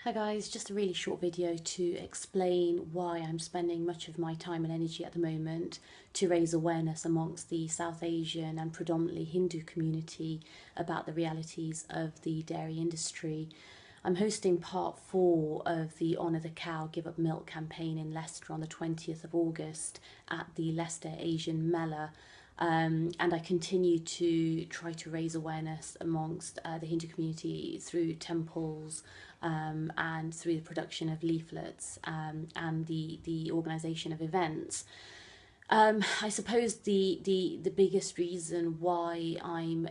Hi guys, just a really short video to explain why I'm spending much of my time and energy at the moment to raise awareness amongst the South Asian and predominantly Hindu community about the realities of the dairy industry. I'm hosting part 4 of the Honour the Cow, Give Up Milk campaign in Leicester on the 20th of August at the Leicester Asian Mela. And I continue to try to raise awareness amongst the Hindu community through temples and through the production of leaflets and the organisation of events. I suppose the biggest reason why I'm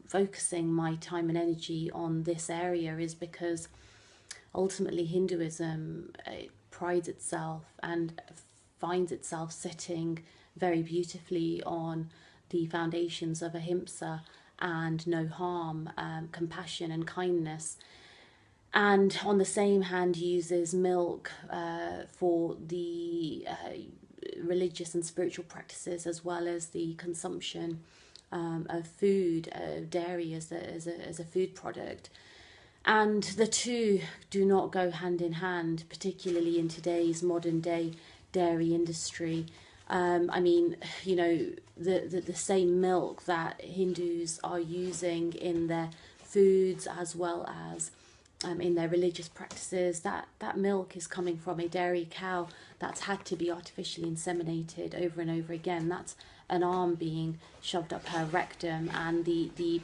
focusing my time and energy on this area is because ultimately Hinduism prides itself and finds itself sitting very beautifully on the foundations of ahimsa and no harm, compassion and kindness, and on the same hand uses milk for the religious and spiritual practices, as well as the consumption of food, dairy as a food product. And the two do not go hand in hand, particularly in today's modern day dairy industry. I mean, you know, the same milk that Hindus are using in their foods as well as in their religious practices, that milk is coming from a dairy cow that's had to be artificially inseminated over and over again. That's an arm being shoved up her rectum, and the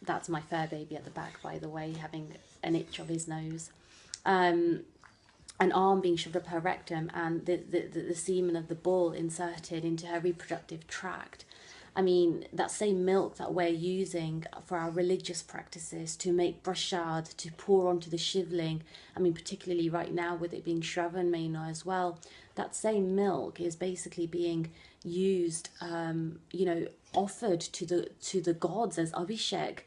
that's my fur baby at the back, by the way, having an itch of his nose. An arm being shoved up her rectum, and the semen of the bull inserted into her reproductive tract. I mean, that same milk that we're using for our religious practices to make prasad, to pour onto the shivling, I mean, particularly right now with it being Shravan Maina as well, that same milk is basically being used, offered to the gods as abhishek.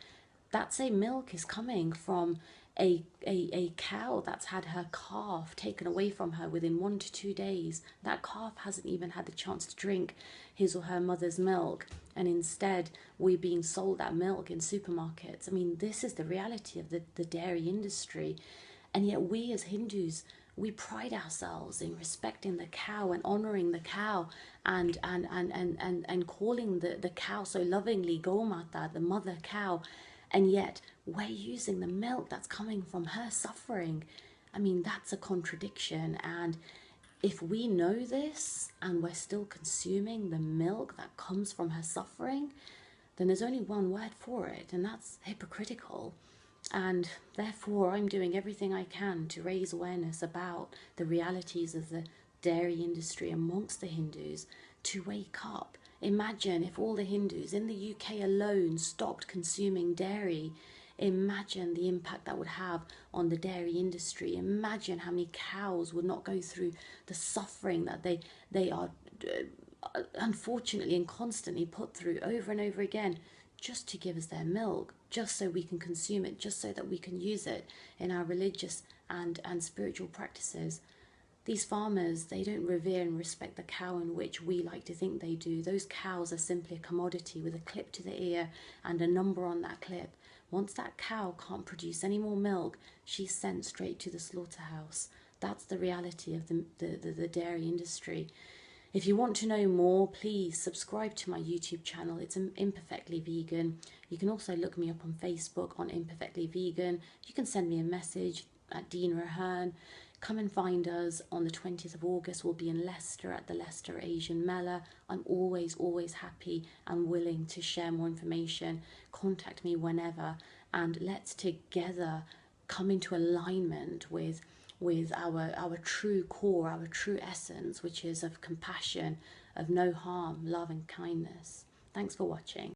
That same milk is coming from a cow that's had her calf taken away from her within 1 to 2 days. That calf hasn't even had the chance to drink his or her mother's milk, and instead we're being sold that milk in supermarkets. I mean, this is the reality of the dairy industry. And yet we as Hindus, we pride ourselves in respecting the cow and honouring the cow and calling the cow so lovingly Gomata, the mother cow. And yet we're using the milk that's coming from her suffering. I mean, that's a contradiction. And if we know this and we're still consuming the milk that comes from her suffering, then there's only one word for it, and that's hypocritical. And therefore I'm doing everything I can to raise awareness about the realities of the dairy industry amongst the Hindus, to wake up. Imagine if all the Hindus in the UK alone stopped consuming dairy. Imagine the impact that would have on the dairy industry. Imagine how many cows would not go through the suffering that they are unfortunately and constantly put through over and over again, just to give us their milk, just so we can consume it, just so that we can use it in our religious and spiritual practices. These farmers, they don't revere and respect the cow in which we like to think they do. Those cows are simply a commodity with a clip to the ear and a number on that clip. Once that cow can't produce any more milk, she's sent straight to the slaughterhouse. That's the reality of the dairy industry. If you want to know more, please subscribe to my YouTube channel. It's Imperfectly Vegan. You can also look me up on Facebook on Imperfectly Vegan. You can send me a message at Dean Rahern. Come and find us on the 20th of August. We'll be in Leicester at the Leicester Asian Mela. I'm always happy and willing to share more information. Contact me whenever, and let's together come into alignment with our true core, our true essence, which is of compassion, of no harm, love and kindness. Thanks for watching.